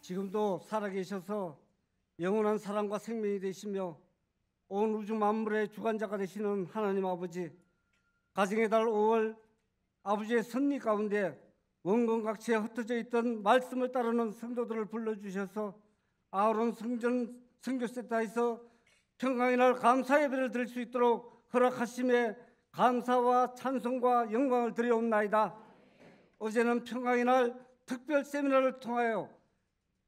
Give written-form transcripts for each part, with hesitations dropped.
지금도 살아계셔서 영원한 사랑과 생명이 되시며 온 우주 만물의 주관자가 되시는 하나님 아버지, 가정의 달 5월 아버지의 섭리 가운데 원근각지에 흩어져 있던 말씀을 따르는 성도들을 불러주셔서 아우런 선교센터에서 평강의 날 감사 예배를 드릴 수 있도록 허락하심에 감사와 찬송과 영광을 드려옵나이다. 어제는 평강의 날 특별 세미나를 통하여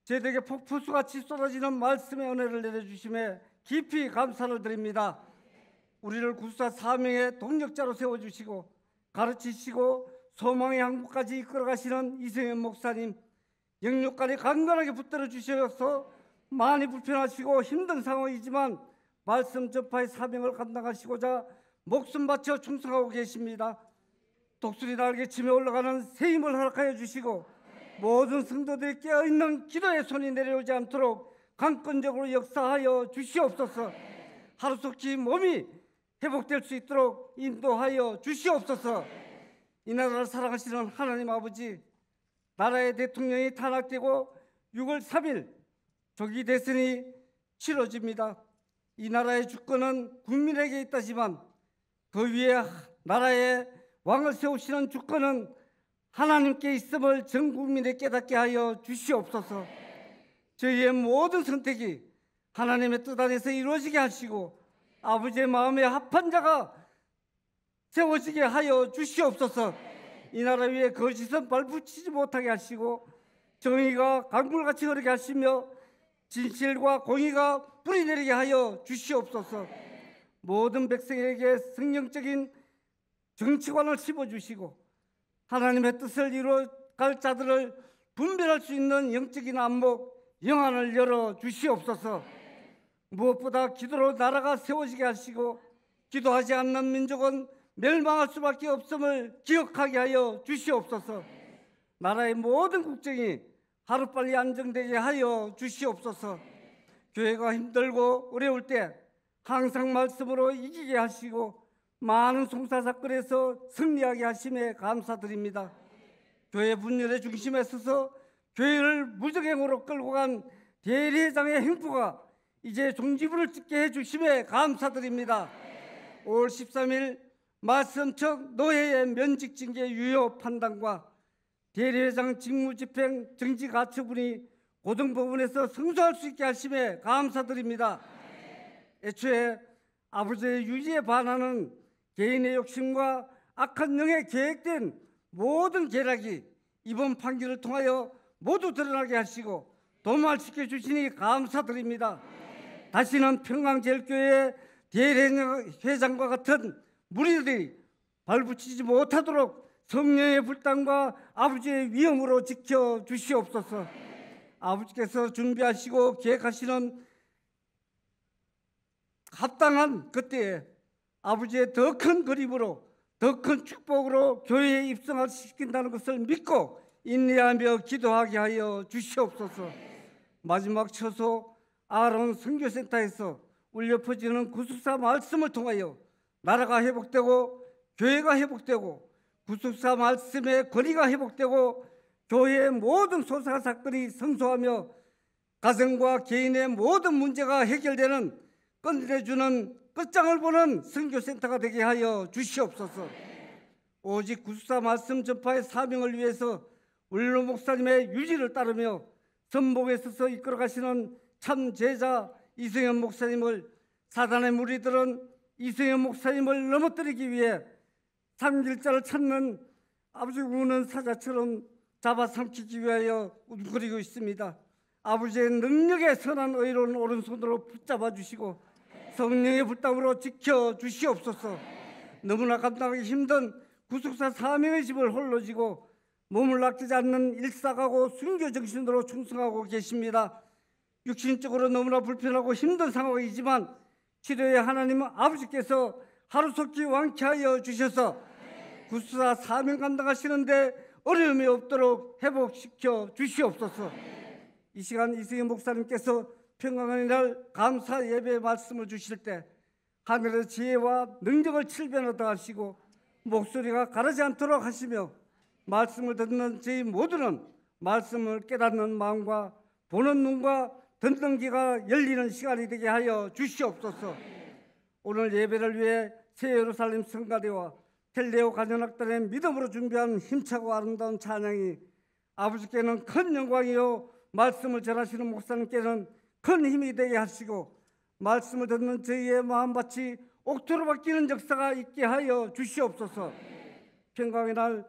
저희들에게 폭포수같이 쏟아지는 말씀의 은혜를 내려주심에 깊이 감사를 드립니다. 우리를 구수사 사명의 동력자로 세워주시고 가르치시고 소망의 항구까지 이끌어가시는 이승현 목사님, 영육간에 강건하게 붙들어 주셔서 많이 불편하시고 힘든 상황이지만 말씀 전파의 사명을 감당하시고자 목숨 바쳐 충성하고 계십니다. 독수리 날개 치며 올라가는 새 힘을 허락하여 주시고 모든 성도들이 깨어있는 기도의 손이 내려오지 않도록 강권적으로 역사하여 주시옵소서. 하루속히 몸이 회복될 수 있도록 인도하여 주시옵소서. 이 나라를 사랑하시는 하나님 아버지, 나라의 대통령이 탄핵되고 6월 3일 조기 대선이 치러집니다. 이 나라의 주권은 국민에게 있다지만 그 위에 나라의 왕을 세우시는 주권은 하나님께 있음을 전 국민에 깨닫게 하여 주시옵소서. 저희의 모든 선택이 하나님의 뜻 안에서 이루어지게 하시고 아버지의 마음에 합한 자가 세워지게 하여 주시옵소서. 이 나라 위에 거짓은 발붙이지 못하게 하시고 정의가 강물같이 흐르게 하시며 진실과 공의가 뿌리내리게 하여 주시옵소서. 모든 백성에게 성령적인 정치관을 심어주시고 하나님의 뜻을 이루어갈 자들을 분별할 수 있는 영적인 안목, 영안을 열어 주시옵소서. 무엇보다 기도로 나라가 세워지게 하시고 기도하지 않는 민족은 멸망할 수밖에 없음을 기억하게 하여 주시옵소서. 나라의 모든 국정이 하루빨리 안정되게 하여 주시옵소서. 교회가 힘들고 어려울 때 항상 말씀으로 이기게 하시고 많은 송사사건에서 승리하게 하심에 감사드립니다. 교회 분열의 중심에 서서 교회를 무적행으로 끌고 간 대리회장의 행포가 이제 종지부를 찍게 해주심에 감사드립니다. 5월 13일 말씀청 노회의 면직징계 유효 판단과 대리회장 직무집행 정지가처분이 고등법원에서 승소할 수 있게 하심에 감사드립니다. 애초에 아버지의 유지에 반하는 개인의 욕심과 악한 영에 계획된 모든 계략이 이번 판결을 통하여 모두 드러나게 하시고 도말시켜 주시니 감사드립니다. 다시는 평강제일교회 대리회장과 같은 무리들이 발붙이지 못하도록 성령의 불당과 아버지의 위엄으로 지켜 주시옵소서. 아버지께서 준비하시고 계획하시는 합당한 그때에 아버지의 더 큰 그림으로 더 큰 축복으로 교회에 입성시킨다는 것을 믿고 인내하며 기도하게 하여 주시옵소서. 마지막 처소 아론 선교센터에서 울려 퍼지는 구속사 말씀을 통하여 나라가 회복되고 교회가 회복되고 구속사 말씀의 권위가 회복되고 교회의 모든 소사 사건이 성소하며 가정과 개인의 모든 문제가 해결되는 끝내주는 끝장을 보는 선교센터가 되게 하여 주시옵소서. 오직 구속사 말씀 전파의 사명을 위해서 울로 목사님의 유지를 따르며 선봉에 서서 이끌어가시는 참 제자 이승현 목사님을 사단의 무리들은 이승현 목사님을 넘어뜨리기 위해 삼길자를 찾는 아버지 우는 사자처럼 잡아삼키기 위하여 움츠리고 있습니다. 아버지의 능력의 선한 의로운 오른손으로 붙잡아 주시고 성령의 불담으로 지켜 주시옵소서. 너무나 감당하기 힘든 구속사 사명의 짐을 홀로 지고 몸을 아끼지 않는 일사가고 순교 정신으로 충성하고 계십니다. 육신적으로 너무나 불편하고 힘든 상황이지만 치료의 하나님 아버지께서 하루속히 완쾌하여 주셔서 구속사 사명 감당하시는데 어려움이 없도록 회복시켜 주시옵소서. 이 시간 이승현 목사님께서 평강의 날 감사 예배의 말씀을 주실 때 하늘의 지혜와 능력을 칠변하다 하시고 목소리가 가르지 않도록 하시며 말씀을 듣는 저희 모두는 말씀을 깨닫는 마음과 보는 눈과 듣는 귀가 열리는 시간이 되게 하여 주시옵소서. 오늘 예배를 위해 새 예루살렘 성가대와 텔레오 가정학단의 믿음으로 준비한 힘차고 아름다운 찬양이 아버지께는 큰 영광이요 말씀을 전하시는 목사님께는 큰 힘이 되게 하시고 말씀을 듣는 저희의 마음밭이 옥토로 바뀌는 역사가 있게 하여 주시옵소서. 평강의 날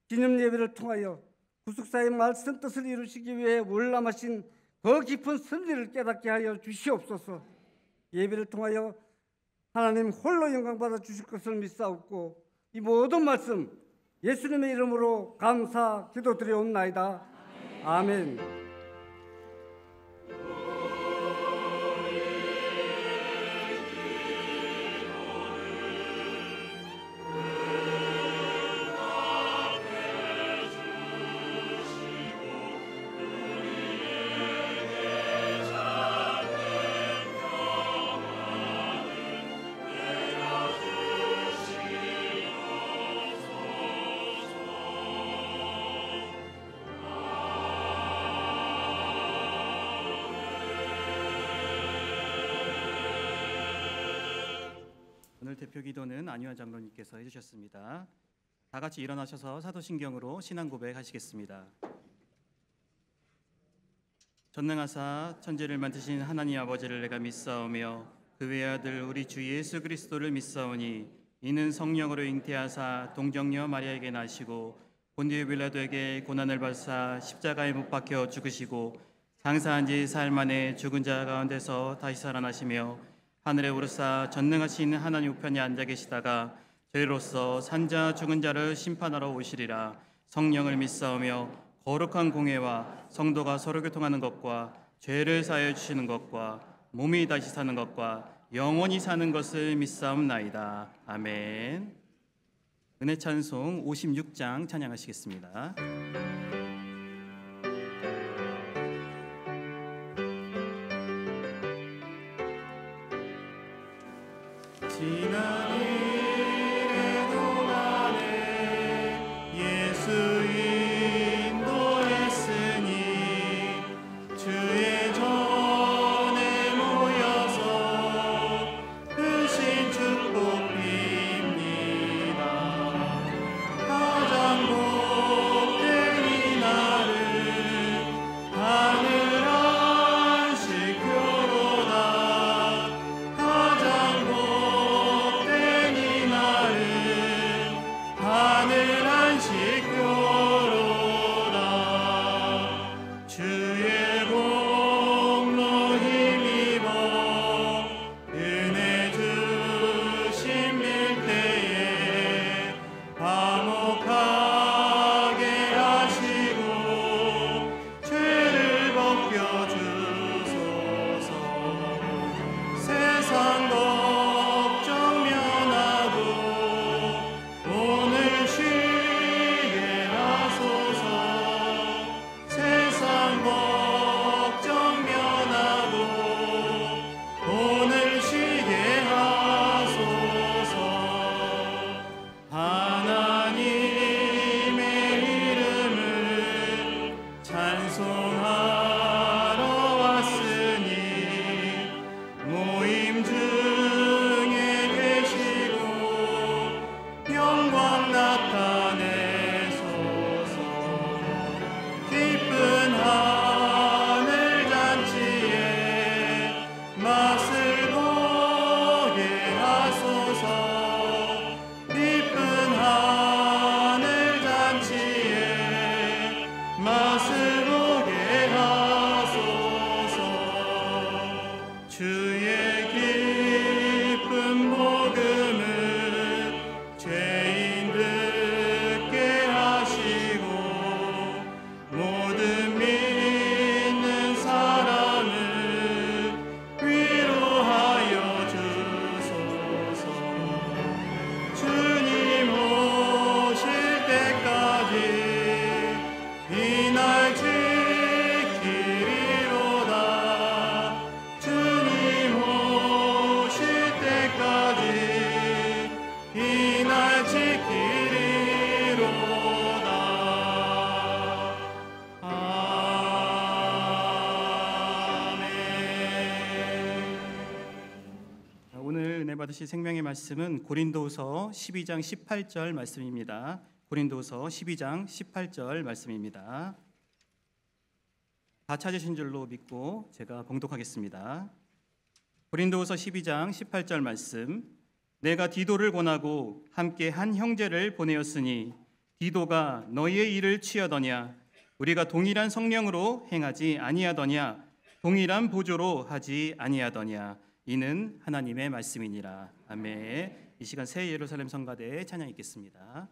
기념 예배를 통하여 구속사의 말씀 뜻을 이루시기 위해 월남하신 그 깊은 선리를 깨닫게 하여 주시옵소서. 예배를 통하여 하나님 홀로 영광 받아 주실 것을 믿사옵고 이 모든 말씀 예수님의 이름으로 감사 기도드리옵나이다. 아멘. 오늘 대표 기도는 안유한 장로님께서 해주셨습니다. 다 같이 일어나셔서 사도신경으로 신앙 고백하시겠습니다. 전능하사 천지를 만드신 하나님 아버지를 내가 믿사오며 그 외아들 우리 주 예수 그리스도를 믿사오니 이는 성령으로 잉태하사 동정녀 마리아에게 나시고 본디오 빌라도에게 고난을 받사 십자가에 못 박혀 죽으시고 장사한 지 사흘 만에 죽은 자 가운데서 다시 살아나시며 하늘에 오르사 전능하신 하나님 우편에 앉아 계시다가 저희로서 산자 죽은 자를 심판하러 오시리라. 성령을 믿사오며 거룩한 공회와 성도가 서로 교통하는 것과 죄를 사하여 주시는 것과 몸이 다시 사는 것과 영원히 사는 것을 믿사옵나이다. 아멘. 은혜 찬송 56장 찬양하시겠습니다. 지난 일의 동안에 예수 인도했으니 주의 전에 모여서 크신 축복 빕니다. 가장 복된 이날을 하늘 안식교로다. 가장 복된 오늘 받으실 생명의 말씀은 고린도후서 12장 18절 말씀입니다. 고린도후서 12장 18절 말씀입니다. 다 찾으신 줄로 믿고 제가 봉독하겠습니다. 고린도후서 12장 18절 말씀. 내가 디도를 권하고 함께 한 형제를 보내었으니 디도가 너희의 일을 취하더냐? 우리가 동일한 성령으로 행하지 아니하더냐? 동일한 보조로 하지 아니하더냐? 이는 하나님의 말씀이니라. 아멘. 이 시간 새 예루살렘 성가대에 찬양 있겠습니다.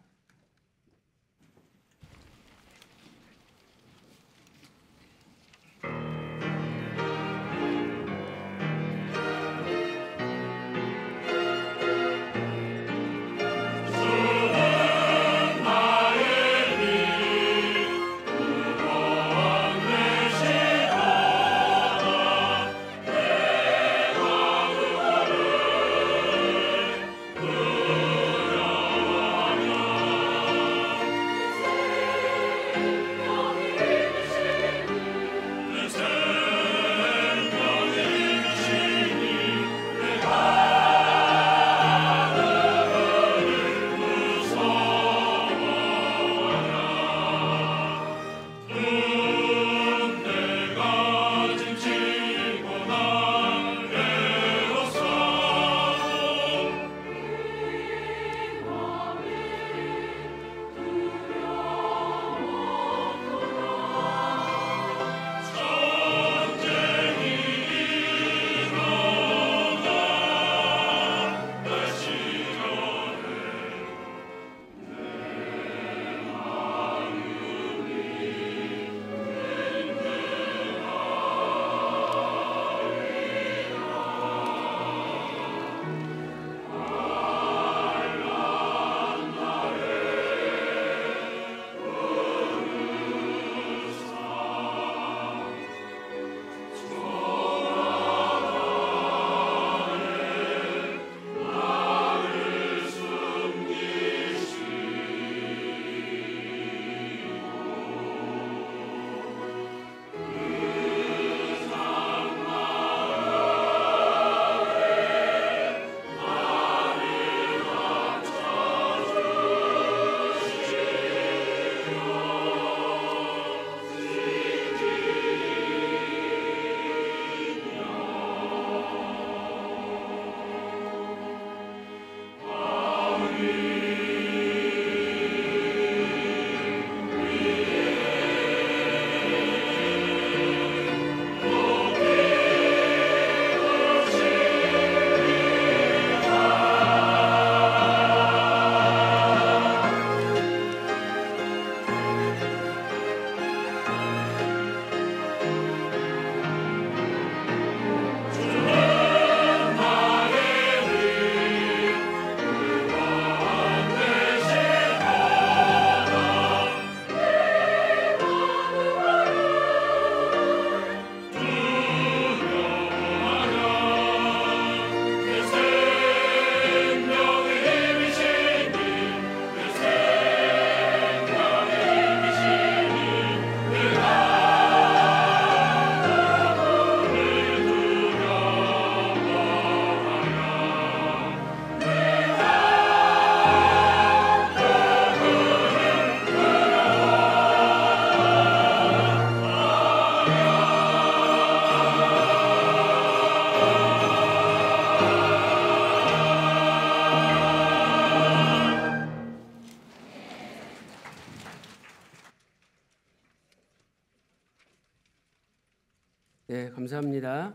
네, 감사합니다.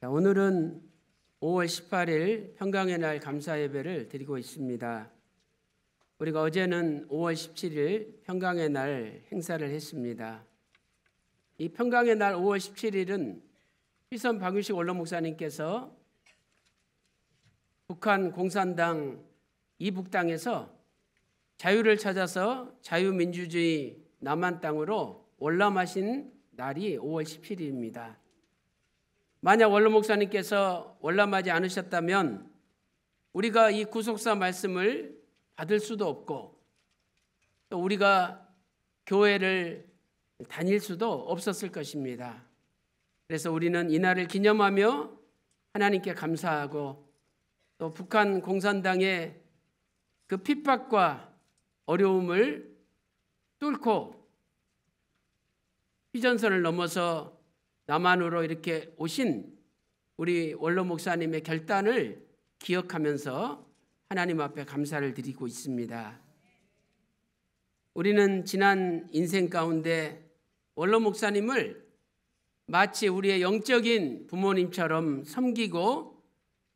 자, 오늘은 5월 18일 평강의 날 감사 예배를 드리고 있습니다. 우리가 어제는 5월 17일 평강의 날 행사를 했습니다. 이 평강의 날 5월 17일은 휘선 박윤식 원로 목사님께서 북한 공산당 이북 땅에서 자유를 찾아서 자유민주주의 남한 땅으로 월남하신 날이 5월 17일입니다. 만약 원로 목사님께서 월남하지 않으셨다면 우리가 이 구속사 말씀을 받을 수도 없고 또 우리가 교회를 다닐 수도 없었을 것입니다. 그래서 우리는 이 날을 기념하며 하나님께 감사하고 또 북한 공산당의 그 핍박과 어려움을 뚫고 휴전선을 넘어서 남한으로 이렇게 오신 우리 원로 목사님의 결단을 기억하면서 하나님 앞에 감사를 드리고 있습니다. 우리는 지난 인생 가운데 원로 목사님을 마치 우리의 영적인 부모님처럼 섬기고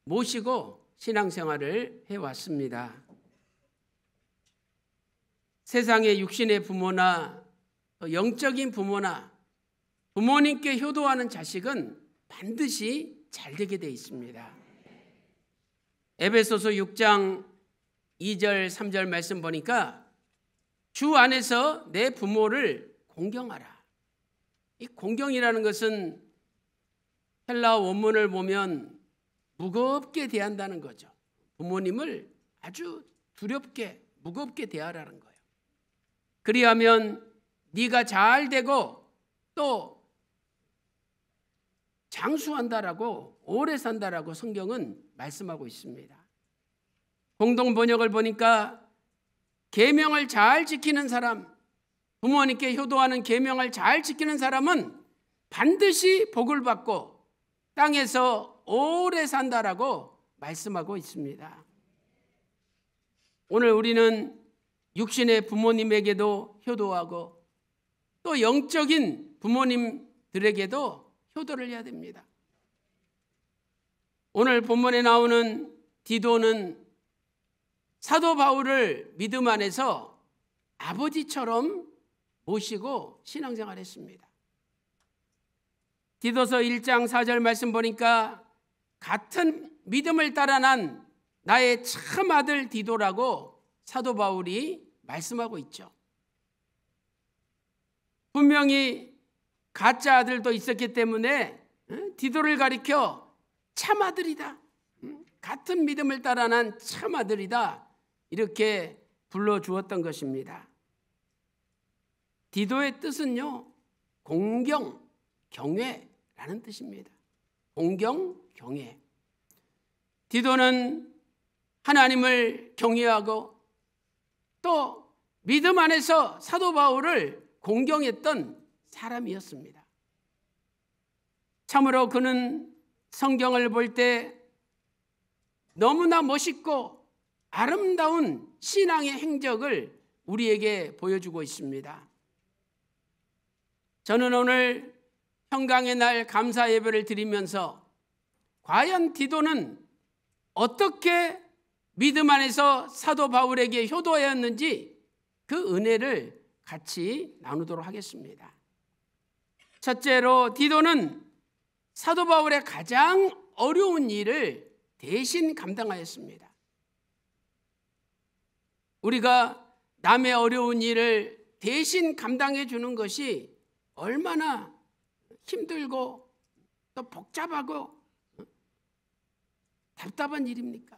모시고 신앙생활을 해왔습니다. 세상의 육신의 부모나 영적인 부모나 부모님께 효도하는 자식은 반드시 잘 되게 되어 있습니다. 에베소서 6장 2절 3절 말씀 보니까 주 안에서 내 부모를 공경하라. 이 공경이라는 것은 헬라어 원문을 보면 무겁게 대한다는 거죠. 부모님을 아주 두렵게 무겁게 대하라는 거예요. 그리하면 네가 잘 되고 또 장수한다라고 오래 산다라고 성경은 말씀하고 있습니다. 공동 번역을 보니까 계명을 잘 지키는 사람, 부모님께 효도하는 계명을 잘 지키는 사람은 반드시 복을 받고 땅에서 오래 산다라고 말씀하고 있습니다. 오늘 우리는 육신의 부모님에게도 효도하고 또 영적인 부모님들에게도 효도를 해야 됩니다. 오늘 본문에 나오는 디도는 사도 바울을 믿음 안에서 아버지처럼 모시고 신앙생활했습니다. 디도서 1장 4절 말씀 보니까 같은 믿음을 따라 난 나의 참 아들 디도라고 사도 바울이 말씀하고 있죠. 분명히 가짜 아들도 있었기 때문에 디도를 가리켜 참 아들이다. 같은 믿음을 따라 난 참 아들이다. 이렇게 불러주었던 것입니다. 디도의 뜻은요, 공경, 경외라는 뜻입니다. 공경, 경외. 디도는 하나님을 경외하고 또 믿음 안에서 사도 바울을 공경했던 사람이었습니다. 참으로 그는 성경을 볼 때 너무나 멋있고 아름다운 신앙의 행적을 우리에게 보여주고 있습니다. 저는 오늘 평강의 날 감사 예배를 드리면서 과연 디도는 어떻게 믿음 안에서 사도 바울에게 효도하였는지 그 은혜를 같이 나누도록 하겠습니다. 첫째로 디도는 사도 바울의 가장 어려운 일을 대신 감당하였습니다. 우리가 남의 어려운 일을 대신 감당해 주는 것이 얼마나 힘들고 또 복잡하고 답답한 일입니까?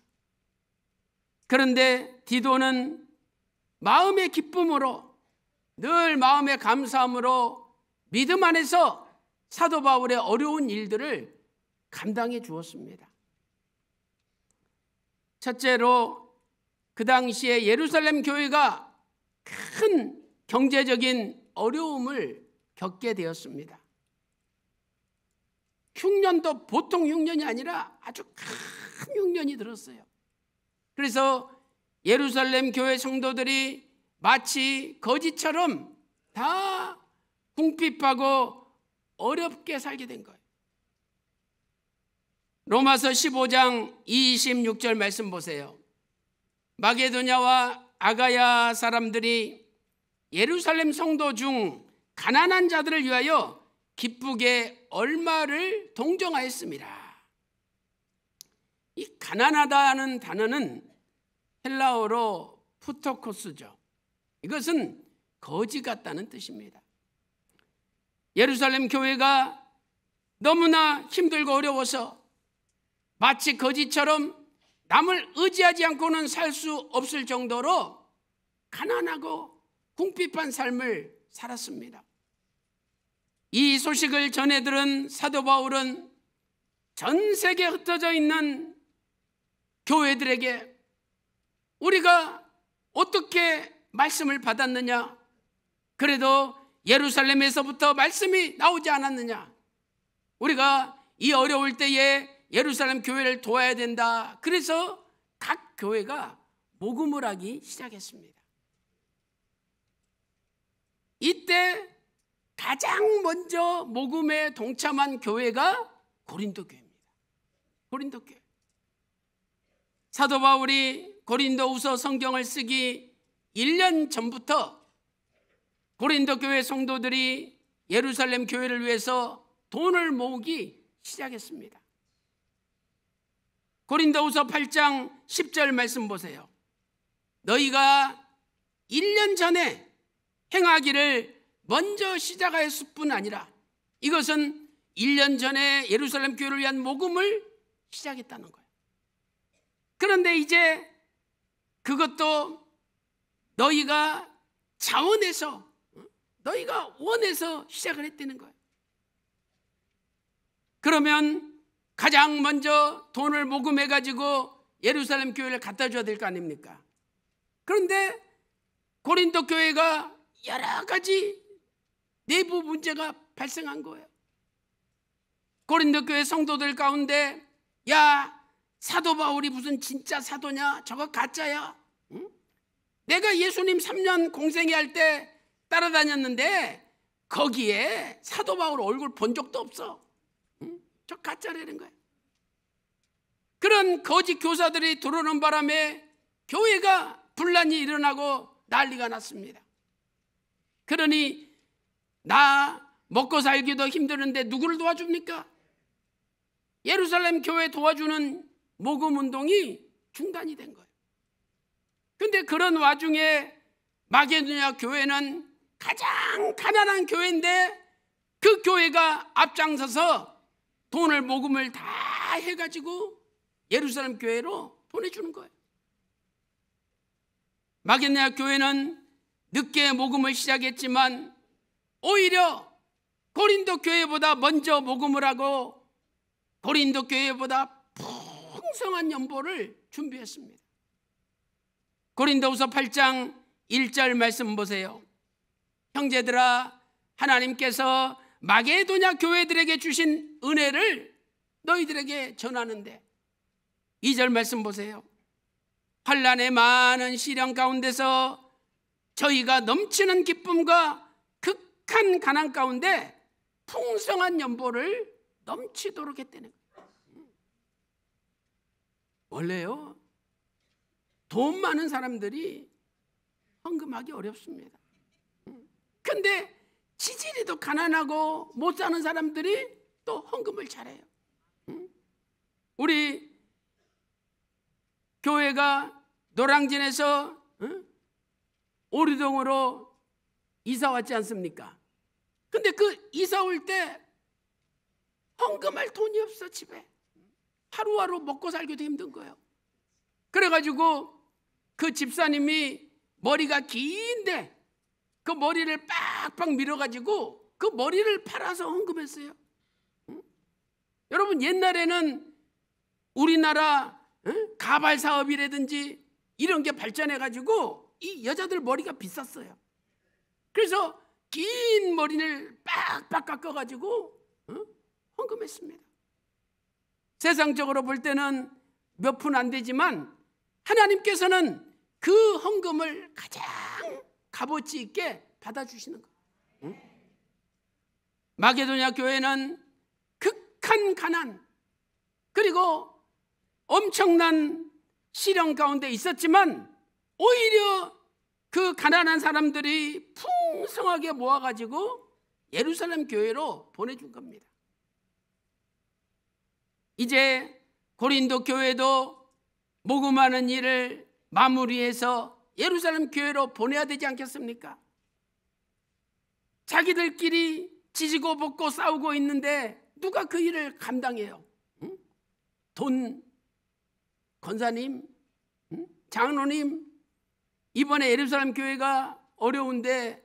그런데 디도는 마음의 기쁨으로 늘 마음의 감사함으로 믿음 안에서 사도 바울의 어려운 일들을 감당해 주었습니다. 첫째로 그 당시에 예루살렘 교회가 큰 경제적인 어려움을 겪게 되었습니다. 흉년도 보통 흉년이 아니라 아주 큰 흉년이 들었어요. 그래서 예루살렘 교회 성도들이 마치 거지처럼 다 궁핍하고 어렵게 살게 된 거예요. 로마서 15장 26절 말씀 보세요. 마게도냐와 아가야 사람들이 예루살렘 성도 중 가난한 자들을 위하여 기쁘게 얼마를 동정하였습니다. 이 가난하다는 단어는 헬라어로 푸토코스죠. 이것은 거지 같다는 뜻입니다. 예루살렘 교회가 너무나 힘들고 어려워서 마치 거지처럼 남을 의지하지 않고는 살 수 없을 정도로 가난하고 궁핍한 삶을 살았습니다. 이 소식을 전해 들은 사도 바울은 전 세계에 흩어져 있는 교회들에게 우리가 어떻게 말씀을 받았느냐? 그래도 예루살렘에서부터 말씀이 나오지 않았느냐? 우리가 이 어려울 때에 예루살렘 교회를 도와야 된다. 그래서 각 교회가 모금을 하기 시작했습니다. 이때 가장 먼저 모금에 동참한 교회가 고린도 교회입니다. 고린도 교회. 사도 바울이 고린도후서 성경을 쓰기 1년 전부터 고린도 교회 성도들이 예루살렘 교회를 위해서 돈을 모으기 시작했습니다. 고린도후서 8장 10절 말씀 보세요. 너희가 1년 전에 행하기를 먼저 시작하였을 뿐 아니라, 이것은 1년 전에 예루살렘 교회를 위한 모금을 시작했다는 거예요. 그런데 이제 그것도 너희가 자원해서, 너희가 원해서 시작을 했다는 거예요. 그러면 가장 먼저 돈을 모금해가지고 예루살렘 교회를 갖다 줘야 될 거 아닙니까? 그런데 고린도 교회가 여러 가지 내부 문제가 발생한 거예요. 고린도 교회 성도들 가운데, 야, 사도 바울이 무슨 진짜 사도냐? 저거 가짜야. 응? 내가 예수님 3년 공생회 할 때 따라다녔는데 거기에 사도 바울 얼굴 본 적도 없어. 응? 저 가짜라는 거예요. 그런 거짓 교사들이 들어오는 바람에 교회가 분란이 일어나고 난리가 났습니다. 그러니 나 먹고 살기도 힘드는데 누구를 도와줍니까? 예루살렘 교회 도와주는 모금 운동이 중단이 된 거예요. 그런데 그런 와중에 마게도냐 교회는 가장 가난한 교회인데 그 교회가 앞장서서 돈을 모금을 다 해가지고 예루살렘 교회로 보내주는 거예요. 마게도냐 교회는 늦게 모금을 시작했지만 오히려 고린도 교회보다 먼저 모금을 하고 고린도 교회보다 풍성한 연보를 준비했습니다. 고린도후서 8장 1절 말씀 보세요. 형제들아, 하나님께서 마게도냐 교회들에게 주신 은혜를 너희들에게 전하는데, 2절 말씀 보세요. 환난의 많은 시련 가운데서 저희가 넘치는 기쁨과 극한 가난 가운데 풍성한 연보를 넘치도록 했다는 거예요. 원래요, 돈 많은 사람들이 헌금하기 어렵습니다. 근데 지질이 더 가난하고 못 사는 사람들이 또 헌금을 잘해요. 우리 교회가 노량진에서 오류동으로 이사 왔지 않습니까? 근데 그 이사 올 때 헌금할 돈이 없어. 집에 하루하루 먹고 살기도 힘든 거예요. 그래가지고 그 집사님이 머리가 긴데 그 머리를 빡빡 밀어가지고 그 머리를 팔아서 헌금했어요. 여러분, 옛날에는 우리나라 가발 사업이라든지 이런 게 발전해가지고 이 여자들 머리가 비쌌어요. 그래서 긴 머리를 빡빡 깎아가지고 헌금했습니다. 세상적으로 볼 때는 몇 푼 안 되지만 하나님께서는 그 헌금을 가장 값어치 있게 받아주시는 거예요. 마게도냐 교회는 극한 가난 그리고 엄청난 시련 가운데 있었지만 오히려 그 가난한 사람들이 풍성하게 모아가지고 예루살렘 교회로 보내준 겁니다. 이제 고린도 교회도 모금하는 일을 마무리해서 예루살렘 교회로 보내야 되지 않겠습니까? 자기들끼리 지지고 볶고 싸우고 있는데 누가 그 일을 감당해요? 응? 돈 권사님, 장로님, 이번에 예루살렘 교회가 어려운데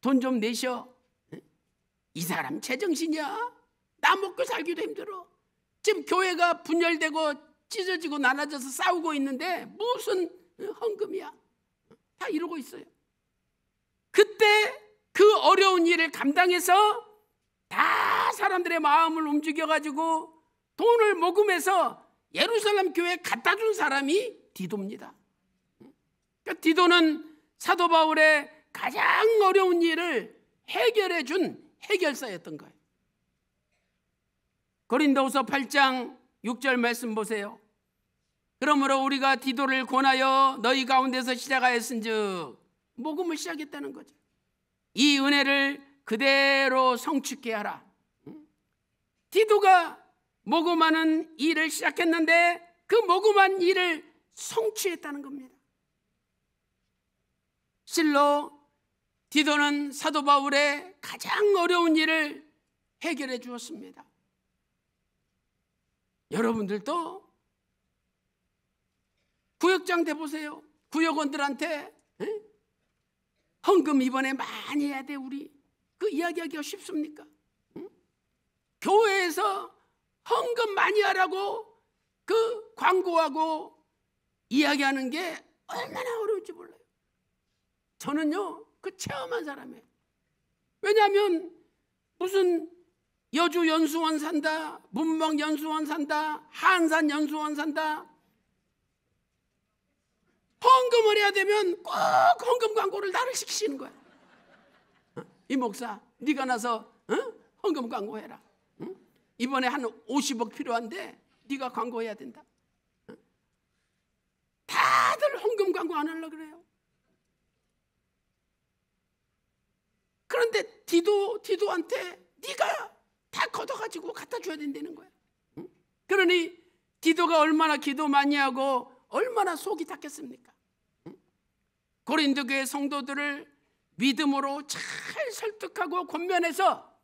돈 좀 내셔. 이 사람 제정신이야? 나 먹고 살기도 힘들어. 지금 교회가 분열되고 찢어지고 나눠져서 싸우고 있는데 무슨 헌금이야? 다 이러고 있어요. 그때 그 어려운 일을 감당해서 다 사람들의 마음을 움직여가지고 돈을 모금해서 예루살렘 교회에 갖다 준 사람이 디도입니다. 그러니까 디도는 사도 바울의 가장 어려운 일을 해결해 준 해결사였던 거예요. 고린도후서 8장 6절 말씀 보세요. 그러므로 우리가 디도를 권하여 너희 가운데서 시작하였은즉, 모금을 시작했다는 거죠. 이 은혜를 그대로 성취케 하라. 디도가 모금하는 일을 시작했는데 그 모금한 일을 성취했다는 겁니다. 실로 디도는 사도 바울의 가장 어려운 일을 해결해 주었습니다. 여러분들도 구역장 돼 보세요. 구역원들한테 헌금 이번에 많이 해야 돼 우리. 그 이야기하기가 쉽습니까? 교회에서 헌금 많이 하라고 그 광고하고 이야기하는 게 얼마나 어려울지 몰라요. 저는요 그 체험한 사람이에요. 왜냐하면 무슨 여주 연수원 산다, 문방 연수원 산다, 한산 연수원 산다, 헌금을 해야 되면 꼭 헌금 광고를 나를 시키시는 거야. 이 목사 네가 나서 헌금 광고해라. 이번에 한 50억 필요한데 네가 광고해야 된다. 다들 헌금 광고 안 하려고 그래요. 그런데 디도한테 네가 다 걷어가지고 갖다 줘야 된다는 거야. 그러니 디도가 얼마나 기도 많이 하고 얼마나 속이 탔겠습니까? 고린도 교회 성도들을 믿음으로 잘 설득하고 권면해서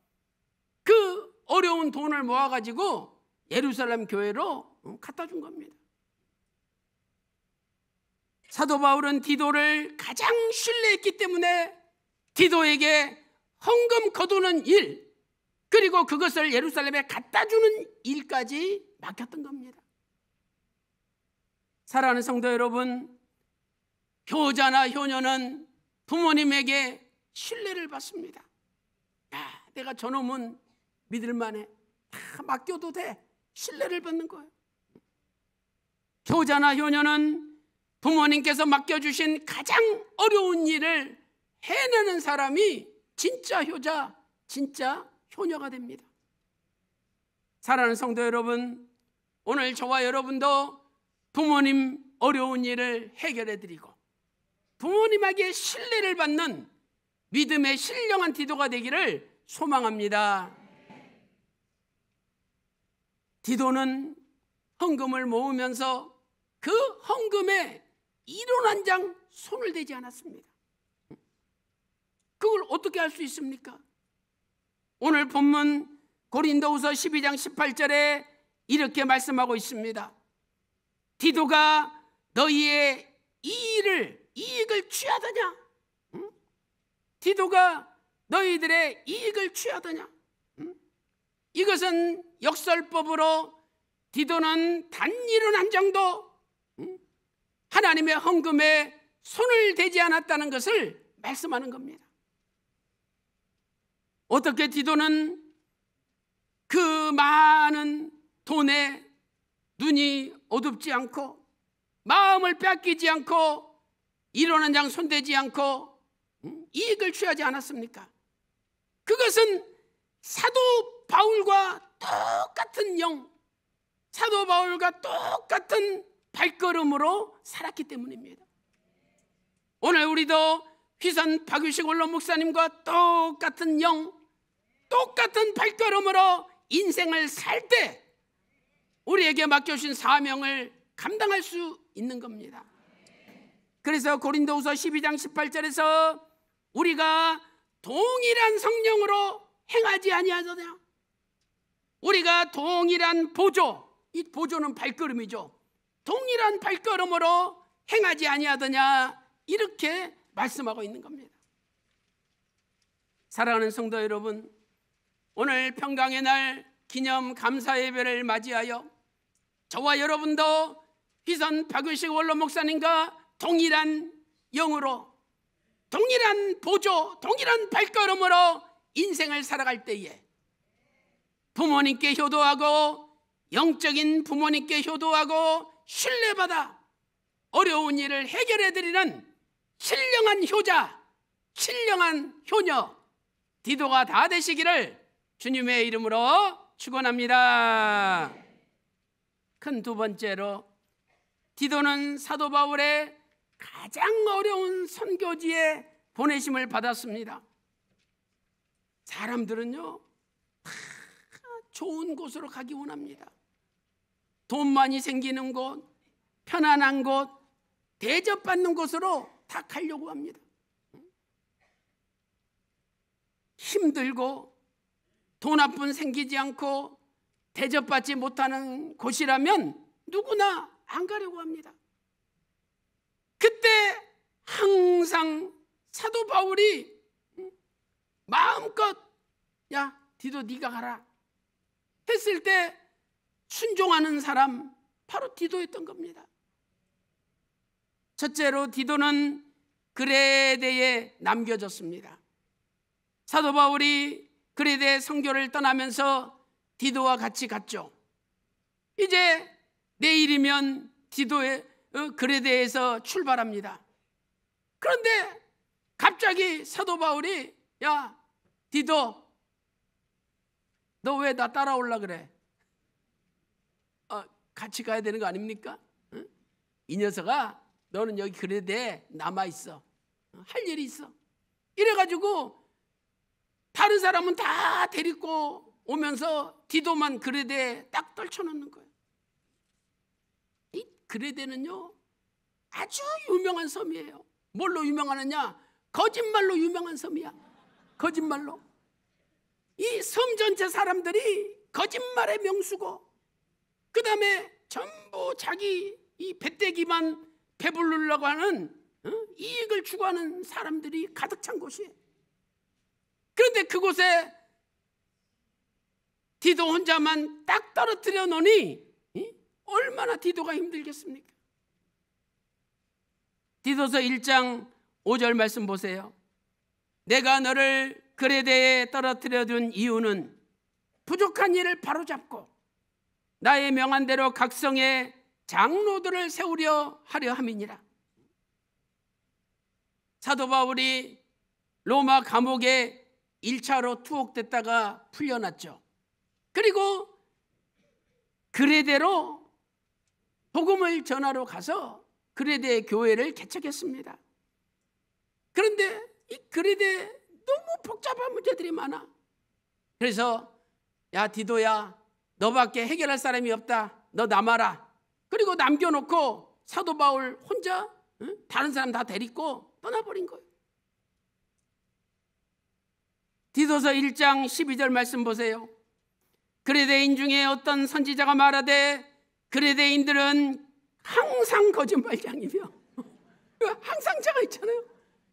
그 어려운 돈을 모아가지고 예루살렘 교회로 갖다 준 겁니다. 사도 바울은 디도를 가장 신뢰했기 때문에 디도에게 헌금 거두는 일, 그리고 그것을 예루살렘에 갖다 주는 일까지 맡겼던 겁니다. 사랑하는 성도 여러분, 효자나 효녀는 부모님에게 신뢰를 받습니다. 야, 내가 저놈은 믿을만해. 다 맡겨도 돼. 신뢰를 받는 거예요. 효자나 효녀는 부모님께서 맡겨주신 가장 어려운 일을 해내는 사람이 진짜 효자, 진짜 효녀가 됩니다. 사랑하는 성도 여러분, 오늘 저와 여러분도 부모님 어려운 일을 해결해 드리고 부모님에게 신뢰를 받는 믿음의 신령한 디도가 되기를 소망합니다. 디도는 헌금을 모으면서 그 헌금에 1원 한 장 손을 대지 않았습니다. 그걸 어떻게 할 수 있습니까? 오늘 본문 고린도후서 12장 18절에 이렇게 말씀하고 있습니다. 디도가 너희의 이익을 취하더냐? 디도가 너희들의 이익을 취하더냐? 이것은 역설법으로 디도는 단 1원 한 장도 하나님의 헌금에 손을 대지 않았다는 것을 말씀하는 겁니다. 어떻게 디도는 그 많은 돈에 눈이 어둡지 않고 마음을 뺏기지 않고 1원 한 장 손대지 않고 이익을 취하지 않았습니까? 그것은 사도 바울과 똑같은 영, 사도 바울과 똑같은 발걸음으로 살았기 때문입니다. 오늘 우리도 휘선 박유식 원로 목사님과 똑같은 영, 똑같은 발걸음으로 인생을 살 때 우리에게 맡겨주신 사명을 감당할 수 있는 겁니다. 그래서 고린도후서 12장 18절에서 우리가 동일한 성령으로 행하지 아니하더냐? 우리가 동일한 보조, 이 보조는 발걸음이죠. 동일한 발걸음으로 행하지 아니하더냐? 이렇게 말씀하고 있는 겁니다. 사랑하는 성도 여러분, 오늘 평강의 날 기념 감사 예배를 맞이하여 저와 여러분도 휘선 박의식 원로 목사님과 동일한 영으로, 동일한 보조, 동일한 발걸음으로 인생을 살아갈 때에 부모님께 효도하고, 영적인 부모님께 효도하고 신뢰받아 어려운 일을 해결해드리는 신령한 효자, 신령한 효녀 디도가 다 되시기를 주님의 이름으로 축원합니다. 큰 두 번째로, 디도는 사도 바울의 가장 어려운 선교지에 보내심을 받았습니다. 사람들은요, 다 좋은 곳으로 가기 원합니다. 돈 많이 생기는 곳, 편안한 곳, 대접받는 곳으로 다 가려고 합니다. 힘들고 돈 한 푼 생기지 않고 대접받지 못하는 곳이라면 누구나 안 가려고 합니다. 그때 항상 사도 바울이 마음껏 야 디도 네가 가라 했을 때 순종하는 사람 바로 디도였던 겁니다. 첫째로 디도는 그레데에 남겨졌습니다. 사도 바울이 그레데 선교를 떠나면서 디도와 같이 갔죠. 이제 내일이면 디도의 그레데에서 출발합니다. 그런데 갑자기 사도 바울이 야 디도 너 왜 나 따라올라 그래? 같이 가야 되는 거 아닙니까? 응? 이 녀석아 너는 여기 그레데에 남아있어. 할 일이 있어. 이래가지고 다른 사람은 다 데리고 오면서 디도만 그레데에 딱 떨쳐놓는 거예요. 이 그레데는요 아주 유명한 섬이에요. 뭘로 유명하느냐? 거짓말로 유명한 섬이야. 거짓말로. 이 섬 전체 사람들이 거짓말의 명수고, 그 다음에 전부 자기 이 배때기만 배부르려고 하는 이익을 추구하는 사람들이 가득 찬 곳이에요. 그런데 그곳에 디도 혼자만 딱 떨어뜨려 놓으니 얼마나 디도가 힘들겠습니까? 디도서 1장 5절 말씀 보세요. 내가 너를 그레데에 떨어뜨려 둔 이유는 부족한 일을 바로잡고 나의 명한대로 각성의 장로들을 세우려 하려 함이니라. 사도 바울이 로마 감옥에 1차로 투옥됐다가 풀려났죠. 그리고 그레데로 복음을 전하러 가서 그레데 교회를 개척했습니다. 그런데 이 그레데 너무 복잡한 문제들이 많아. 그래서 야 디도야 너밖에 해결할 사람이 없다. 너 남아라. 그리고 남겨놓고 사도 바울 혼자 다른 사람 다 데리고 떠나버린 거예요. 디도서 1장 12절 말씀 보세요. 그레데인 중에 어떤 선지자가 말하되 그레데인들은 항상 거짓말장이며 항상 자가 있잖아요.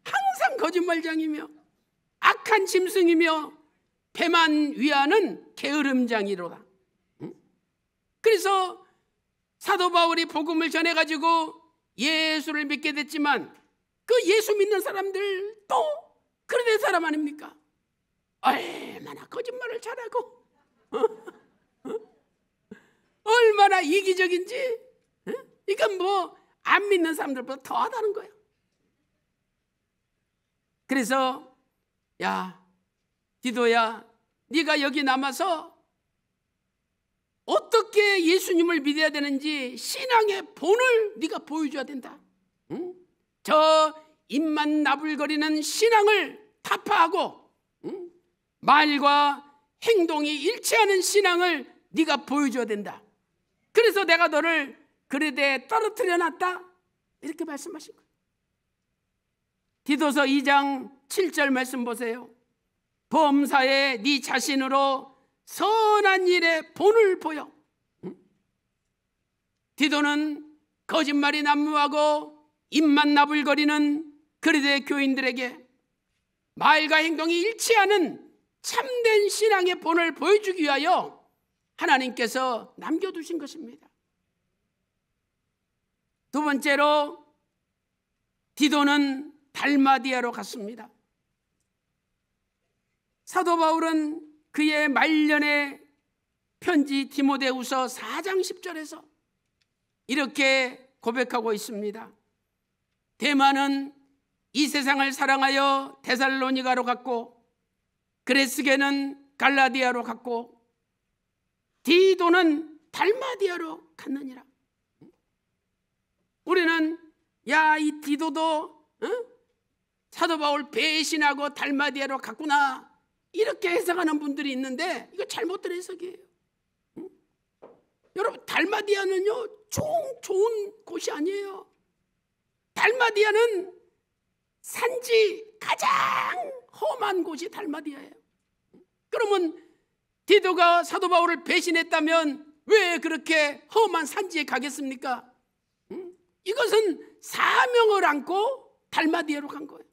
항상 거짓말장이며 악한 짐승이며 배만 위하는 게으름장이로다. 그래서 사도 바울이 복음을 전해가지고 예수를 믿게 됐지만 그 예수 믿는 사람들 또 그레데 사람 아닙니까? 얼마나 거짓말을 잘하고 얼마나 이기적인지. 이건 뭐 안 믿는 사람들보다 더하다는 거예요. 그래서 야 디도야 네가 여기 남아서 어떻게 예수님을 믿어야 되는지 신앙의 본을 네가 보여줘야 된다. 응? 저 입만 나불거리는 신앙을 타파하고 말과 행동이 일치하는 신앙을 네가 보여줘야 된다. 그래서 내가 너를 그레데에 떨어뜨려 놨다. 이렇게 말씀하신 거예요. 디도서 2장 7절 말씀 보세요. 범사에 네 자신으로 선한 일의 본을 보여. 디도는 거짓말이 난무하고 입만 나불거리는 그레데 교인들에게 말과 행동이 일치하는 참된 신앙의 본을 보여주기 위하여 하나님께서 남겨두신 것입니다. 두 번째로 디도는 달마디아로 갔습니다. 사도 바울은 그의 말년의 편지 디모데후서 4장 10절에서 이렇게 고백하고 있습니다. 데마는 이 세상을 사랑하여 데살로니가로 갔고, 그레스게는 갈라디아로 갔고, 디도는 달마디아로 갔느니라. 우리는 이 디도도 사도 바울 배신하고 달마디아로 갔구나, 이렇게 해석하는 분들이 있는데 이거 잘못된 해석이에요. 여러분, 달마디아는요 좋은 곳이 아니에요. 달마디아는 산지 가장 험한 곳이 달마디아예요. 그러면 디도가 사도 바울을 배신했다면 왜 그렇게 험한 산지에 가겠습니까? 이것은 사명을 안고 달마디아로 간 거예요.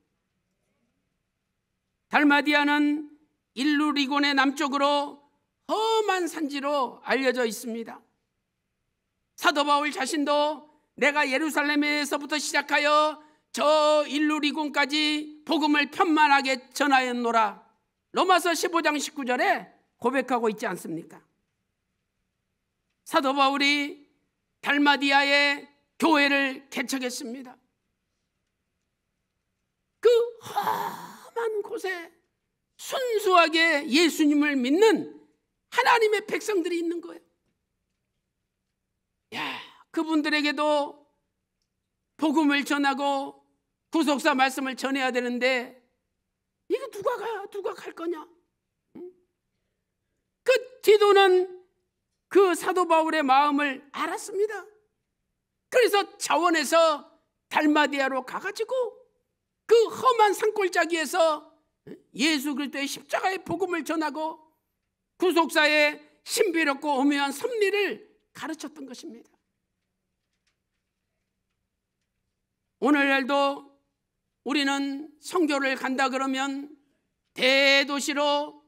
달마디아는 일루리곤의 남쪽으로 험한 산지로 알려져 있습니다. 사도 바울 자신도 내가 예루살렘에서부터 시작하여 저 일루리곤까지 복음을 편만하게 전하였노라, 로마서 15장 19절에 고백하고 있지 않습니까? 사도 바울이 달마디아에 교회를 개척했습니다. 그 험한 곳에 순수하게 예수님을 믿는 하나님의 백성들이 있는 거예요. 그분들에게도 복음을 전하고 구속사 말씀을 전해야 되는데 이거 누가 갈 거냐? 그 디도는 그 사도 바울의 마음을 알았습니다. 그래서 자원해서 달마디아로 가가지고 그 험한 산골짜기에서 예수 그리스도의 십자가의 복음을 전하고 구속사의 신비롭고 오묘한 섭리를 가르쳤던 것입니다. 오늘날도 우리는 선교를 간다 그러면 대도시로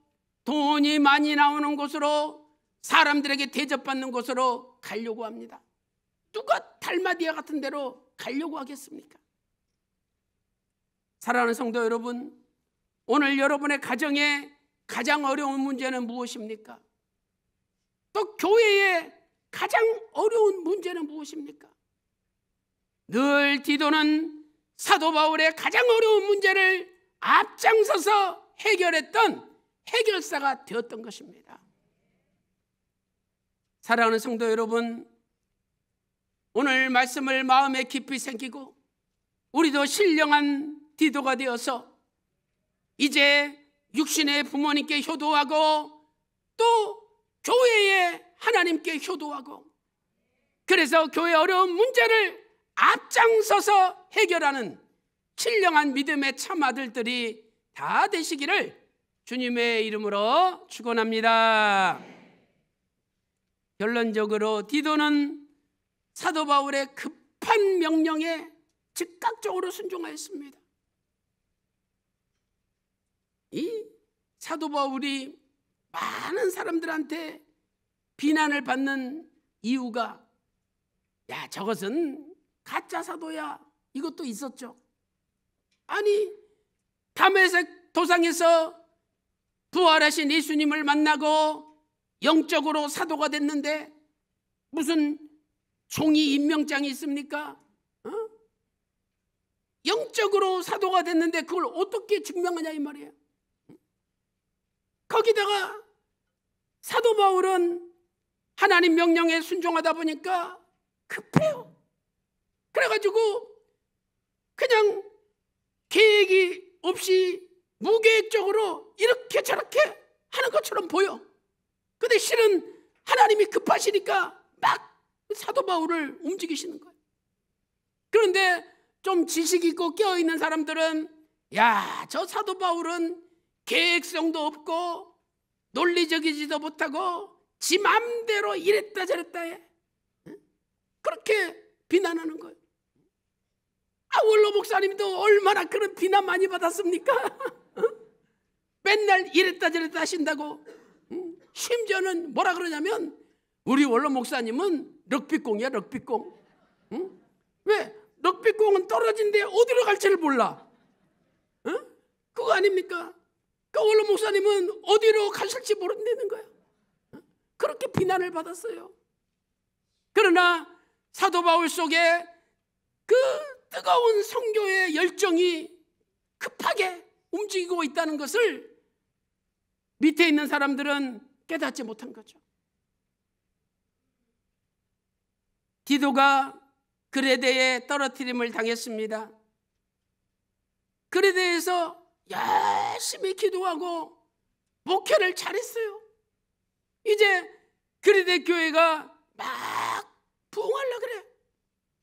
돈이 많이 나오는 곳으로, 사람들에게 대접받는 곳으로 가려고 합니다. 누가 달마디아 같은 데로 가려고 하겠습니까? 사랑하는 성도 여러분, 오늘 여러분의 가정에 가장 어려운 문제는 무엇입니까? 또 교회의 가장 어려운 문제는 무엇입니까? 늘 디도는 사도 바울의 가장 어려운 문제를 앞장서서 해결했던 해결사가 되었던 것입니다. 사랑하는 성도 여러분, 오늘 말씀을 마음에 깊이 새기고 우리도 신령한 디도가 되어서 이제 육신의 부모님께 효도하고 또 교회의 하나님께 효도하고, 그래서 교회의 어려운 문제를 앞장서서 해결하는 신령한 믿음의 참 아들들이 다 되시기를 주님의 이름으로 축원합니다. 결론적으로 디도는 사도 바울의 급한 명령에 즉각적으로 순종하였습니다. 이 사도 바울이 많은 사람들한테 비난을 받는 이유가 저것은 가짜 사도야, 이것도 있었죠. 아니, 다메섹 도상에서 부활하신 예수님을 만나고 영적으로 사도가 됐는데 무슨 종이 임명장이 있습니까? 영적으로 사도가 됐는데 그걸 어떻게 증명하냐 이 말이에요. 거기다가 사도 바울은 하나님 명령에 순종하다 보니까 급해요. 그래가지고 그냥 계획이 없이 무계획적으로 이렇게 저렇게 하는 것처럼 보여. 근데 실은 하나님이 급하시니까 막 사도 바울을 움직이시는 거예요. 그런데 좀 지식 있고 깨어있는 사람들은 저 사도 바울은 계획성도 없고 논리적이지도 못하고 지 맘대로 이랬다 저랬다 해. 그렇게 비난하는 거예요. 원로 목사님도 얼마나 그런 비난 많이 받았습니까? 맨날 이랬다 저랬다 하신다고. 심지어는 뭐라 그러냐면 우리 원로 목사님은 럭비공이야, 럭비공. 왜? 럭비공은 떨어진데 어디로 갈지를 몰라. 그거 아닙니까? 그러니까 원로 목사님은 어디로 가실지 모른다는 거예요. 그렇게 비난을 받았어요. 그러나 사도 바울 속에 그 뜨거운 선교의 열정이 급하게 움직이고 있다는 것을 밑에 있는 사람들은 깨닫지 못한 거죠. 디도가 그레데에 떨어뜨림을 당했습니다. 그레데에서 열심히 기도하고 목회를 잘했어요. 이제 그레데 교회가 막 부흥하려고 그래.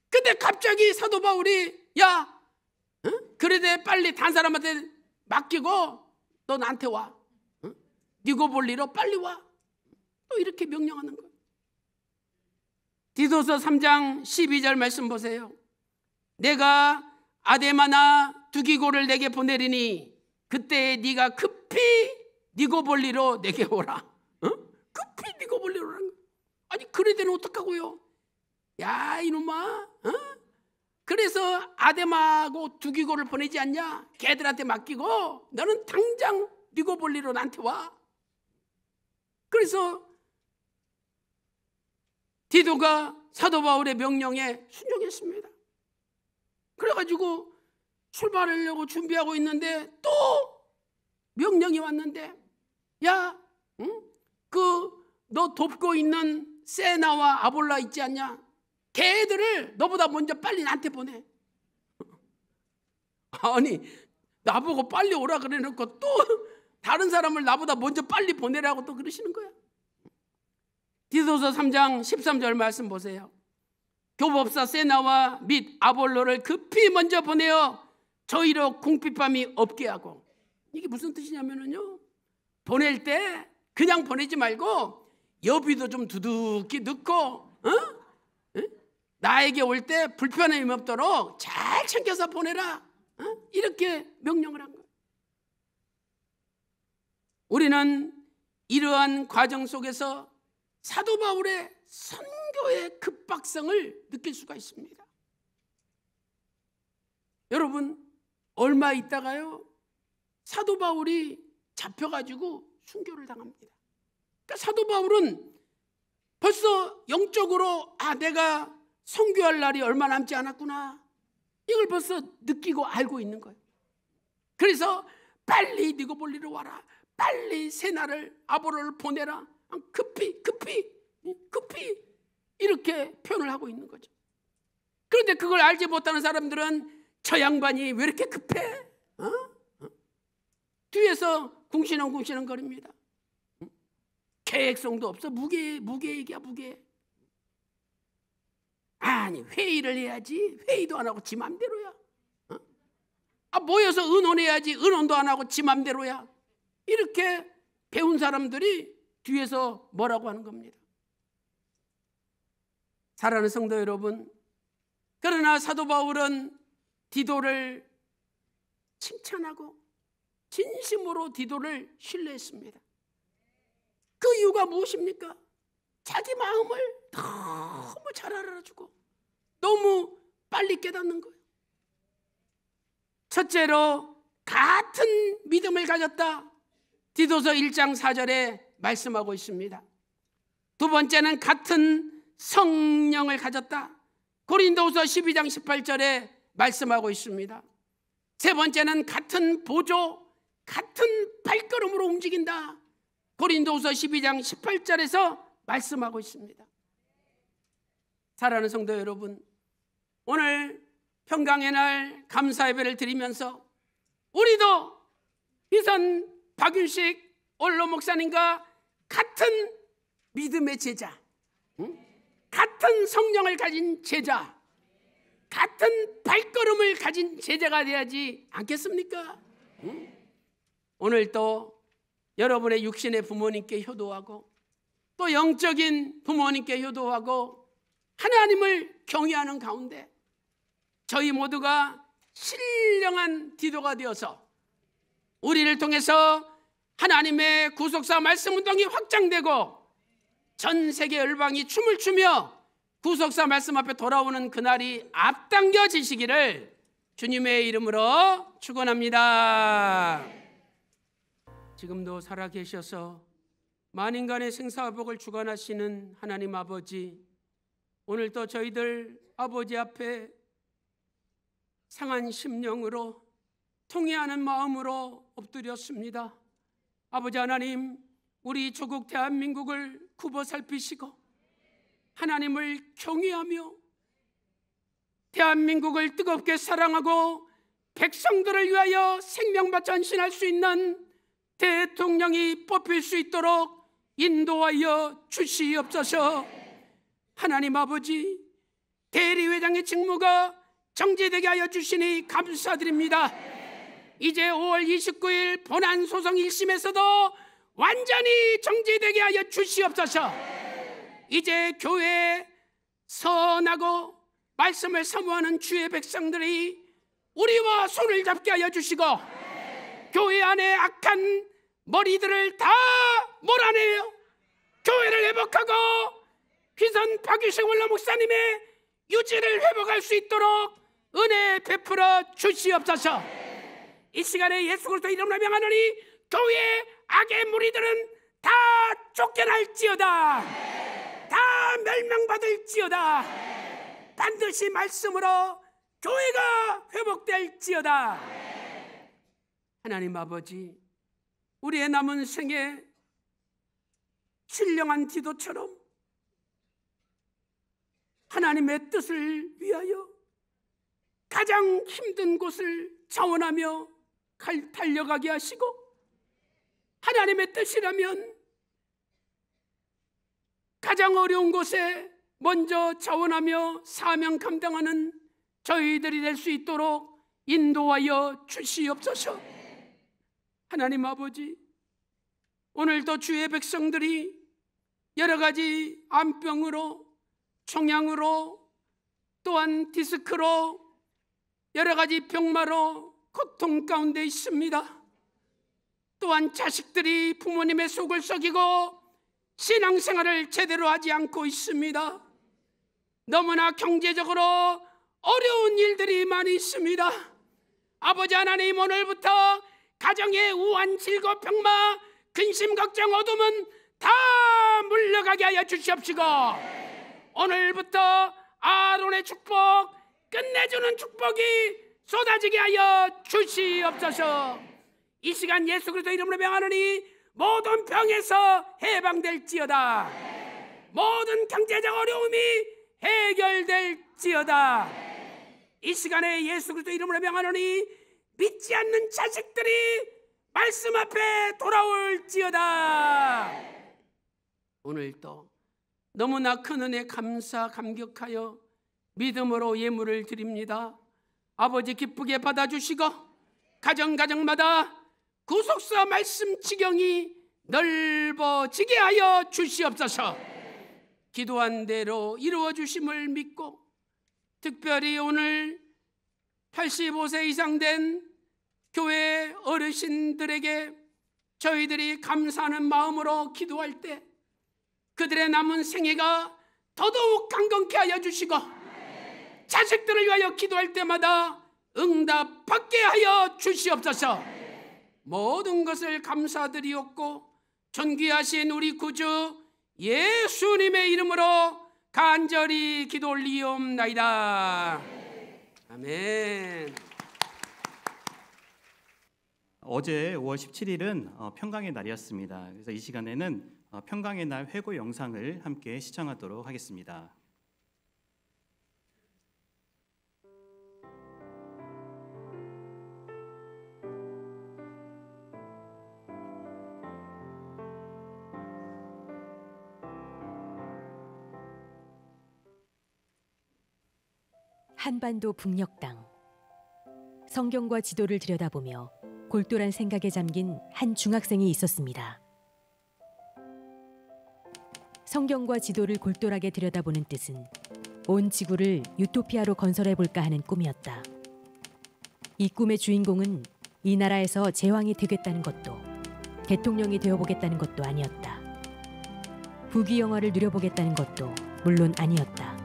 근데 갑자기 사도 바울이 야, 그레데 빨리 단 사람한테 맡기고 너 나한테 와. 니고볼리로 빨리 와. 또 이렇게 명령하는 거예요. 디도서 3장 12절 말씀 보세요. 내가 아데마나 두기고를 내게 보내리니 그때 네가 급히 니고볼리로 내게 오라. 급히 니고볼리로 오라는 거야. 아니 그레데는 어떡하고요? 야 이놈아, 그래서 아데마하고 두기고를 보내지 않냐? 걔들한테 맡기고 너는 당장 니고볼리로 나한테 와. 그래서 디도가 사도 바울의 명령에 순종했습니다. 그래가지고 출발하려고 준비하고 있는데 또 명령이 왔는데 야, 너 돕고 있는 세나와 아볼라 있지 않냐? 걔들을 너보다 먼저 빨리 나한테 보내. 아니 나보고 빨리 오라 그래 놓고 또 다른 사람을 나보다 먼저 빨리 보내라고 또 그러시는 거야. 디도서 3장 13절 말씀 보세요. 교법사 세나와 및 아볼로를 급히 먼저 보내어 저희로 궁핍함이 없게 하고. 이게 무슨 뜻이냐면요, 보낼 때 그냥 보내지 말고 여비도 좀 두둑히 넣고 나에게 올 때 불편함이 없도록 잘 챙겨서 보내라. 이렇게 명령을 한 거예요. 우리는 이러한 과정 속에서 사도 바울의 선교의 급박성을 느낄 수가 있습니다. 여러분, 얼마 있다가요 사도 바울이 잡혀가지고 순교를 당합니다. 그러니까 사도 바울은 벌써 영적으로 내가 선교할 날이 얼마 남지 않았구나, 이걸 벌써 느끼고 알고 있는 거예요. 그래서 빨리 니고볼리로 와라, 빨리 세나를 아볼로를 보내라, 급히 이렇게 표현을 하고 있는 거죠. 그런데 그걸 알지 못하는 사람들은 저 양반이 왜 이렇게 급해? 뒤에서 궁시렁궁시렁 거립니다. 계획성도 없어. 무계획이야, 무계. 아니 회의를 해야지 회의도 안 하고 지 맘대로야. 모여서 의논해야지 의논도 안 하고 지 맘대로야. 이렇게 배운 사람들이 뒤에서 뭐라고 하는 겁니다. 사랑하는 성도 여러분, 그러나 사도 바울은 디도를 칭찬하고 진심으로 디도를 신뢰했습니다. 그 이유가 무엇입니까? 자기 마음을 너무 잘 알아주고 너무 빨리 깨닫는 거예요. 첫째로 같은 믿음을 가졌다, 디도서 1장 4절에 말씀하고 있습니다. 두 번째는 같은 성령을 가졌다, 고린도후서 12장 18절에 말씀하고 있습니다. 세 번째는 같은 보조, 같은 발걸음으로 움직인다, 고린도후서 12장 18절에서 말씀하고 있습니다. 사랑하는 성도 여러분, 오늘 평강의 날 감사 예배를 드리면서 우리도 이선 박윤식 원로 목사님과 같은 믿음의 제자, 같은 성령을 가진 제자, 같은 발걸음을 가진 제자가 되야지 않겠습니까? 오늘 또 여러분의 육신의 부모님께 효도하고 또 영적인 부모님께 효도하고 하나님을 경외하는 가운데 저희 모두가 신령한 디도가 되어서 우리를 통해서 하나님의 구속사 말씀 운동이 확장되고 전 세계 열방이 춤을 추며 구속사 말씀 앞에 돌아오는 그날이 앞당겨지시기를 주님의 이름으로 축원합니다. 지금도 살아계셔서 만인간의 생사복을 주관하시는 하나님 아버지, 오늘도 저희들 아버지 앞에 상한 심령으로 통회하는 마음으로 엎드렸습니다. 아버지 하나님, 우리 조국 대한민국을 굽어 살피시고 하나님을 경외하며 대한민국을 뜨겁게 사랑하고 백성들을 위하여 생명바 전신할 수 있는 대통령이 뽑힐 수 있도록 인도하여 주시옵소서. 하나님 아버지, 대리회장의 직무가 정지되게 하여 주시니 감사드립니다. 이제 5월 29일 본안소송 1심에서도 완전히 정지되게 하여 주시옵소서. 이제 교회에 선하고 말씀을 사모하는 주의 백성들이 우리와 손을 잡게 하여 주시고 교회 안에 악한 머리들을 다 몰아내요 교회를 회복하고 휘선 박유식 원로 목사님의 유지를 회복할 수 있도록 은혜 베풀어 주시옵소서. 이 시간에 예수 그리스도 이름으로 명하노니 교회의 악의 무리들은 다 쫓겨날지어다, 다 멸망받을지어다. 반드시 말씀으로 교회가 회복될지어다. 하나님 아버지, 우리의 남은 생에 신령한 디도처럼 하나님의 뜻을 위하여 가장 힘든 곳을 자원하며 달려가게 하시고, 하나님의 뜻이라면 가장 어려운 곳에 먼저 자원하며 사명 감당하는 저희들이 될 수 있도록 인도하여 주시옵소서. 하나님 아버지, 오늘도 주의 백성들이 여러 가지 암병으로, 종양으로, 또한 디스크로, 여러 가지 병마로 고통 가운데 있습니다. 또한 자식들이 부모님의 속을 썩이고 신앙생활을 제대로 하지 않고 있습니다. 너무나 경제적으로 어려운 일들이 많이 있습니다. 아버지 하나님, 오늘부터 가정의 우환, 질거, 병마, 근심, 걱정, 어둠은 다 물러가게 하여 주시옵시고, 오늘부터 아론의 축복, 끝내주는 축복이 쏟아지게 하여 주시옵소서. 이 시간 예수 그리스도 이름으로 명하노니 모든 병에서 해방될지어다, 모든 경제적 어려움이 해결될지어다. 이 시간에 예수 그리스도 이름으로 명하노니 믿지 않는 자식들이 말씀 앞에 돌아올지어다. 오늘도 너무나 큰 은혜 감사 감격하여 믿음으로 예물을 드립니다. 아버지, 기쁘게 받아주시고 가정마다 구속사 말씀 지경이 넓어지게 하여 주시옵소서. 기도한 대로 이루어 주심을 믿고, 특별히 오늘 85세 이상 된 교회 어르신들에게 저희들이 감사하는 마음으로 기도할 때 그들의 남은 생애가 더더욱 강건케 하여 주시고, 자식들을 위하여 기도할 때마다 응답받게 하여 주시옵소서. 모든 것을 감사드리옵고 존귀하신 우리 구주 예수님의 이름으로 간절히 기도 올리옵나이다. 아멘. 어제 5월 17일은 평강의 날이었습니다. 그래서 이 시간에는 평강의 날 회고 영상을 함께 시청하도록 하겠습니다. 한반도 북녘 땅. 성경과 지도를 들여다보며 골똘한 생각에 잠긴 한 중학생이 있었습니다. 성경과 지도를 골똘하게 들여다보는 뜻은 온 지구를 유토피아로 건설해볼까 하는 꿈이었다. 이 꿈의 주인공은 이 나라에서 제왕이 되겠다는 것도 대통령이 되어보겠다는 것도 아니었다. 부귀영화를 누려보겠다는 것도 물론 아니었다.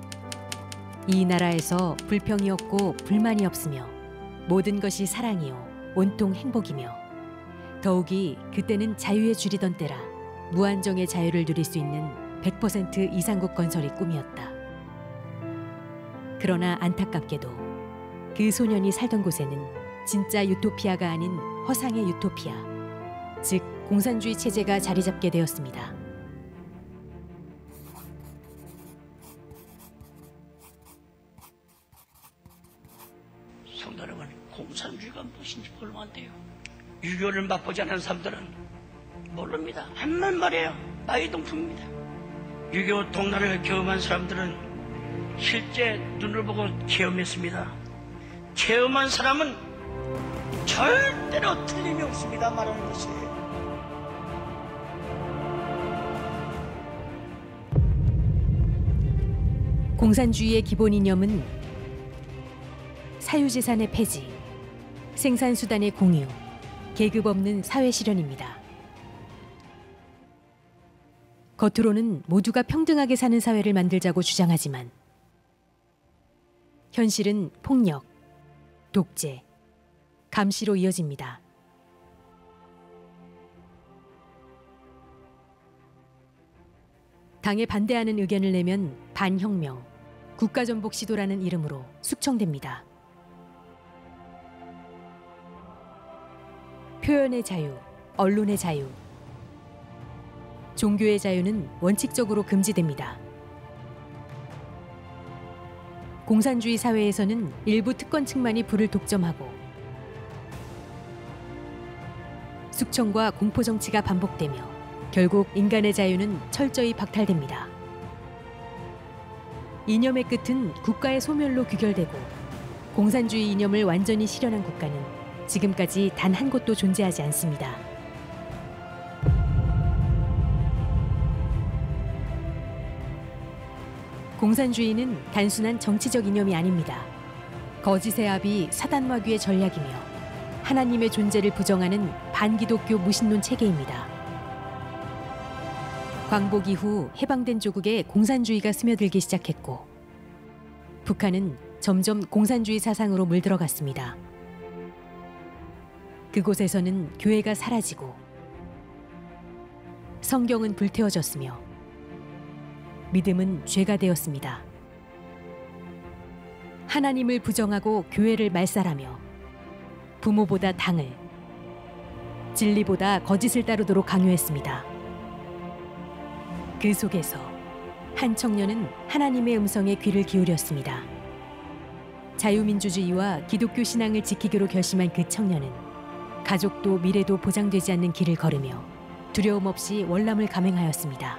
이 나라에서 불평이 없고 불만이 없으며 모든 것이 사랑이요 온통 행복이며 더욱이 그때는 자유에 줄이던 때라 무한정의 자유를 누릴 수 있는 100% 이상국 건설이 꿈이었다. 그러나 안타깝게도 그 소년이 살던 곳에는 진짜 유토피아가 아닌 허상의 유토피아, 즉 공산주의 체제가 자리 잡게 되었습니다. 성도 여러분, 공산주의가 무엇인지 모르는데요. 6.25를 맛보지 않은 사람들은 모릅니다. 한만 말이에요. 나의 동풍입니다. 6.25 동란을 경험한 사람들은 실제 눈을 보고 체험했습니다. 체험한 사람은 절대로 틀림이 없습니다. 말하는 것이. 공산주의의 기본 이념은 사유재산의 폐지, 생산수단의 공유, 계급 없는 사회 실현입니다. 겉으로는 모두가 평등하게 사는 사회를 만들자고 주장하지만 현실은 폭력, 독재, 감시로 이어집니다. 당에 반대하는 의견을 내면 반혁명, 국가전복 시도라는 이름으로 숙청됩니다. 표현의 자유, 언론의 자유, 종교의 자유는 원칙적으로 금지됩니다. 공산주의 사회에서는 일부 특권층만이 부를 독점하고 숙청과 공포정치가 반복되며 결국 인간의 자유는 철저히 박탈됩니다. 이념의 끝은 국가의 소멸로 귀결되고 공산주의 이념을 완전히 실현한 국가는 지금까지 단 한 곳도 존재하지 않습니다. 공산주의는 단순한 정치적 이념이 아닙니다. 거짓의 압이 사단마귀의 전략이며 하나님의 존재를 부정하는 반기독교 무신론 체계입니다. 광복 이후 해방된 조국에 공산주의가 스며들기 시작했고 북한은 점점 공산주의 사상으로 물들어갔습니다. 그곳에서는 교회가 사라지고 성경은 불태워졌으며 믿음은 죄가 되었습니다. 하나님을 부정하고 교회를 말살하며 부모보다 당을, 진리보다 거짓을 따르도록 강요했습니다. 그 속에서 한 청년은 하나님의 음성에 귀를 기울였습니다. 자유민주주의와 기독교 신앙을 지키기로 결심한 그 청년은 가족도 미래도 보장되지 않는 길을 걸으며 두려움 없이 월남을 감행하였습니다.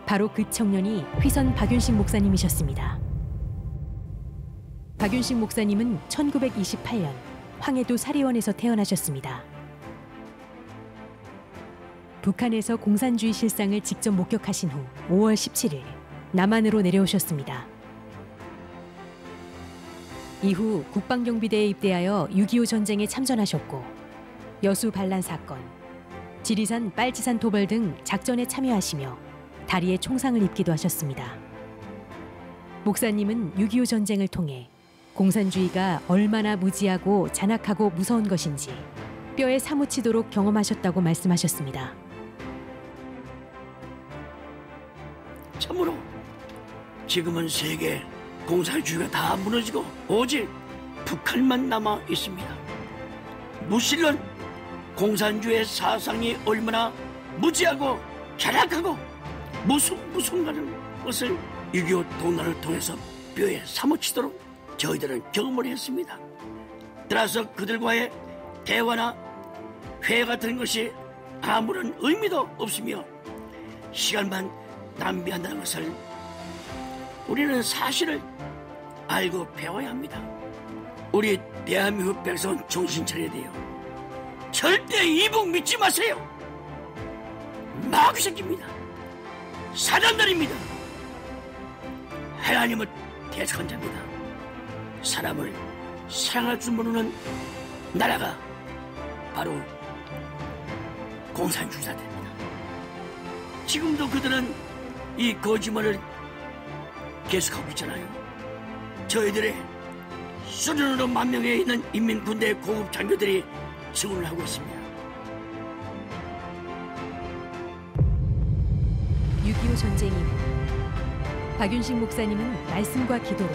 바로 그 청년이 휘선 박윤식 목사님이셨습니다. 박윤식 목사님은 1928년 황해도 사리원에서 태어나셨습니다. 북한에서 공산주의 실상을 직접 목격하신 후 5월 17일 남한으로 내려오셨습니다. 이후 국방경비대에 입대하여 6.25 전쟁에 참전하셨고 여수 반란 사건, 지리산 빨치산 토벌 등 작전에 참여하시며 다리에 총상을 입기도 하셨습니다. 목사님은 6.25 전쟁을 통해 공산주의가 얼마나 무지하고 잔악하고 무서운 것인지 뼈에 사무치도록 경험하셨다고 말씀하셨습니다. 참으로 지금은 세계 공산주의가 다 무너지고 오직 북한만 남아 있습니다. 무신론 공산주의 사상이 얼마나 무지하고 잔악하고 무슨가는 것을 6.25 동란을 통해서 뼈에 사무치도록 저희들은 경험을 했습니다. 따라서 그들과의 대화나 회의 같은 것이 아무런 의미도 없으며 시간만 낭비한다는 것을 우리는 사실을 알고 배워야 합니다. 우리 대한민국 백성은 정신 차려야 돼요. 절대 이북 믿지 마세요. 마귀 새끼입니다. 사단들입니다. 하나님을 대적한 자입니다. 사람을 사랑할 줄 모르는 나라가 바로 공산주의자들입니다. 지금도 그들은 이 거짓말을 계속하고 있잖아요. 저희들의 수련으로 만명해 있는 인민군대 고급 장교들이 증언을 하고 있습니다. 6.25 전쟁 이후 박윤식 목사님은 말씀과 기도로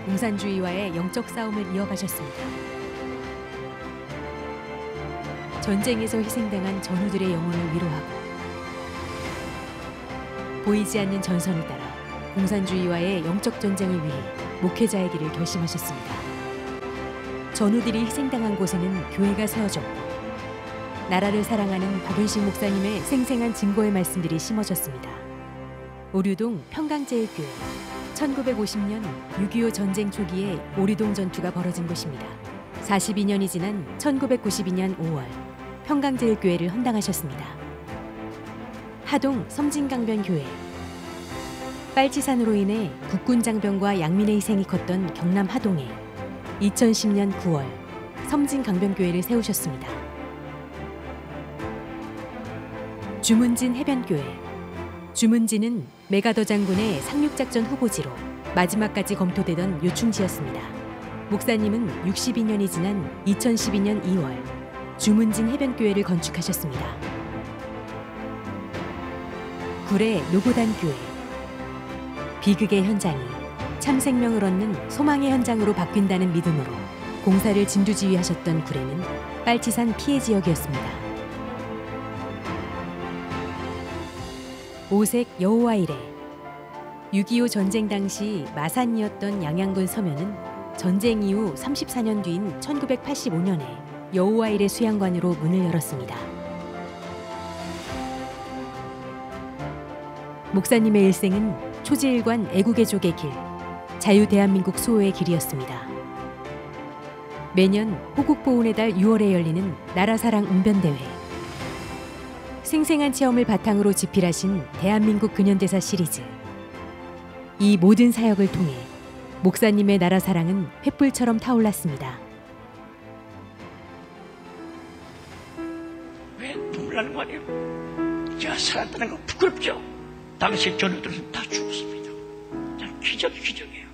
공산주의와의 영적 싸움을 이어가셨습니다. 전쟁에서 희생당한 전우들의 영혼을 위로하고 보이지 않는 전선을 따라 공산주의와의 영적 전쟁을 위해 목회자의 길을 결심하셨습니다. 전우들이 희생당한 곳에는 교회가 세워졌고 나라를 사랑하는 박윤식 목사님의 생생한 증거의 말씀들이 심어졌습니다. 오류동 평강제일교회 1950년 6.25 전쟁 초기에 오류동 전투가 벌어진 곳입니다. 42년이 지난 1992년 5월 평강제일교회를 헌당하셨습니다. 하동 섬진강변교회 빨치산으로 인해 국군장병과 양민의 희생이 컸던 경남 하동에 2010년 9월 섬진강변교회를 세우셨습니다. 주문진 해변교회 주문진은 메가더 장군의 상륙작전 후보지로 마지막까지 검토되던 요충지였습니다. 목사님은 62년이 지난 2012년 2월 주문진 해변교회를 건축하셨습니다. 구례 노고단교회 비극의 현장이 참 생명을 얻는 소망의 현장으로 바뀐다는 믿음으로 공사를 진두지휘하셨던 구례는 빨치산 피해 지역이었습니다. 오색 여호와 이레 6.25 전쟁 당시 마산이었던 양양군 서면은 전쟁 이후 34년 뒤인 1985년에 여호와 이레 수양관으로 문을 열었습니다. 목사님의 일생은 초지일관 애국애족의 길, 자유대한민국 수호의 길이었습니다. 매년 호국보훈의 달 6월에 열리는 나라사랑 웅변대회, 생생한 체험을 바탕으로 집필하신 대한민국 근현대사 시리즈. 이 모든 사역을 통해 목사님의 나라사랑은 횃불처럼 타올랐습니다. 왜 눈물 나는 거 아니에요? 제가 살았다는 거 부끄럽죠? 당시 전우들은 다 죽었습니다. 참 기적이에요.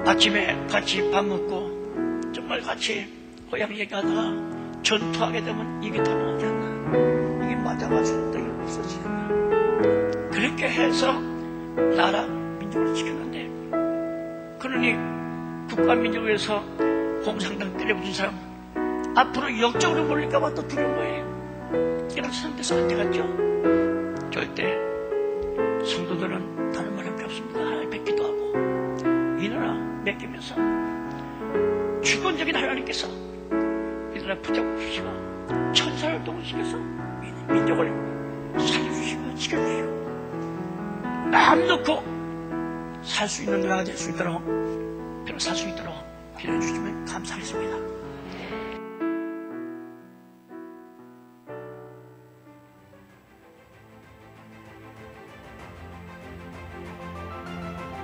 아침에 같이 밥 먹고 정말 같이 고향 얘기하다가 전투하게 되면 이게 더 나지 않나, 이게 맞아가지고 또 없어지지 않나, 그렇게 해서 나라 민족을 지켰는데, 그러니 국가민족을 위해서 공산당 때려붙인 사람 앞으로 역적으로 몰릴까봐 또 두려운 거예요. 이런 상태에서 안 돼갔죠. 절대 성도들은 다른 말 할 게 없습니다. 하나님 뵙기도 하고 이 나라 맡기면서 주권적인 하나님께서 이 나라 붙잡으시고 천사를 동원시켜서 민족을 살려주시고 지켜주시고 마음 놓고 살 수 있는 나라가 될 수 있도록, 그리고 살 수 있도록 기도해 주시면 감사하겠습니다.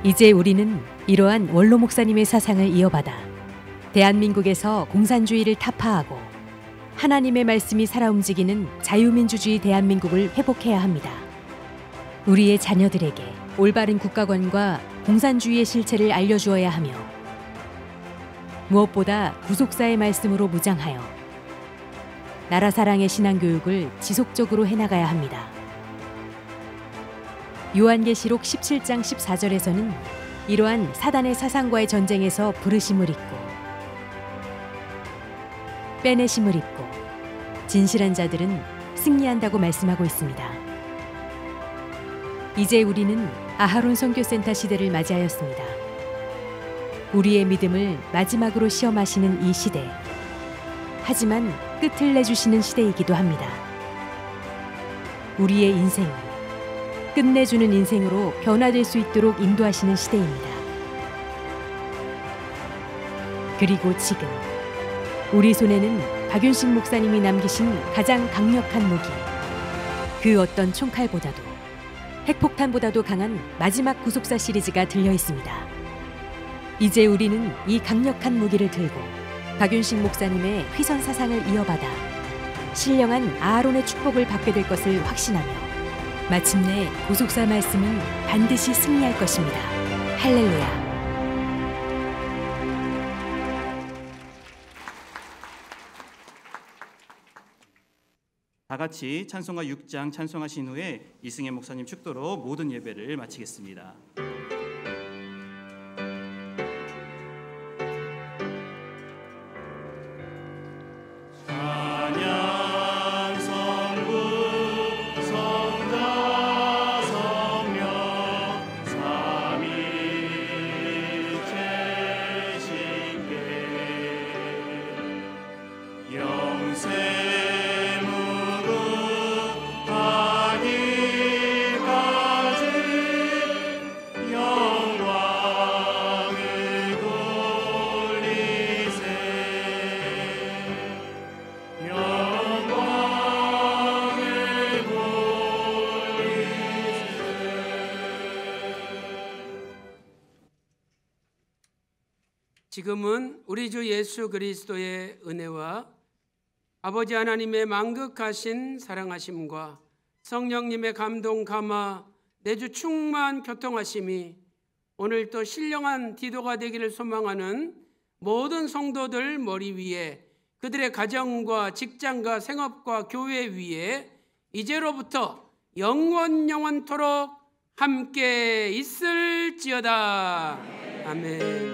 이제 우리는 이러한 원로 목사님의 사상을 이어받아 대한민국에서 공산주의를 타파하고 하나님의 말씀이 살아 움직이는 자유민주주의 대한민국을 회복해야 합니다. 우리의 자녀들에게 올바른 국가관과 공산주의의 실체를 알려주어야 하며 무엇보다 구속사의 말씀으로 무장하여 나라사랑의 신앙교육을 지속적으로 해나가야 합니다. 요한계시록 17장 14절에서는 이러한 사단의 사상과의 전쟁에서 부르심을 입고 빼내심을 입고 진실한 자들은 승리한다고 말씀하고 있습니다. 이제 우리는 아하론 선교센터 시대를 맞이하였습니다. 우리의 믿음을 마지막으로 시험하시는 이 시대, 하지만 끝을 내주시는 시대이기도 합니다. 우리의 인생을 끝내주는 인생으로 변화될 수 있도록 인도하시는 시대입니다. 그리고 지금 우리 손에는 박윤식 목사님이 남기신 가장 강력한 무기, 그 어떤 총칼보다도 핵폭탄보다도 강한 마지막 구속사 시리즈가 들려 있습니다. 이제 우리는 이 강력한 무기를 들고 박윤식 목사님의 휘선 사상을 이어받아 신령한 아하론의 축복을 받게 될 것을 확신하며 마침내 구속사 말씀은 반드시 승리할 것입니다. 할렐루야. 같이 찬송가 6장 찬송하신 후에 이승혜 목사님 축도로 모든 예배를 마치겠습니다. 지금은 우리 주 예수 그리스도의 은혜와 아버지 하나님의 만극하신 사랑하심과 성령님의 감동 감화 내주 충만 교통하심이 오늘 또 신령한 기도가 되기를 소망하는 모든 성도들 머리 위에, 그들의 가정과 직장과 생업과 교회 위에 이제로부터 영원토록 함께 있을지어다. 아멘.